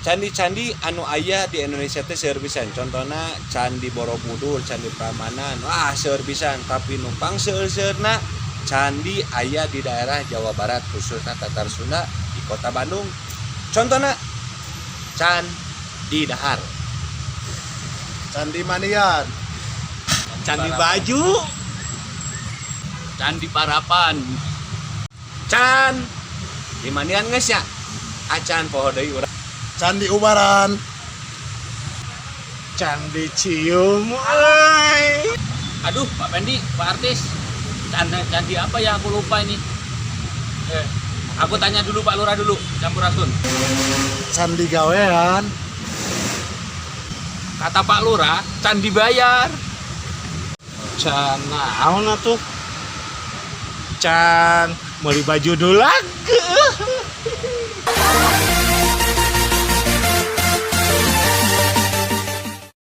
candi-candi anu aya di Indonesia teh seueur pisan. Contohna Candi Borobudur, Candi Prambanan. Wah, seueur pisan, tapi numpang seueur-seueurna candi aya di daerah Jawa Barat khususnya Tatar Sunda di Kota Bandung. Contohna Candi Dahar, Candi Manian, Candi Baju, Candi Parapan, Can di manian geus nya? Acan poho deui urang. Candi Ubaran, Candi Cium. Aduh, Pak Pendi, Pak Artis, candi apa ya aku lupa ini. Aku tanya dulu Pak Lurah dulu, Campurasun. Candi Gawean, Kata Pak Lurah, candi bayar. Can naon atuh? Can meuli baju dulu.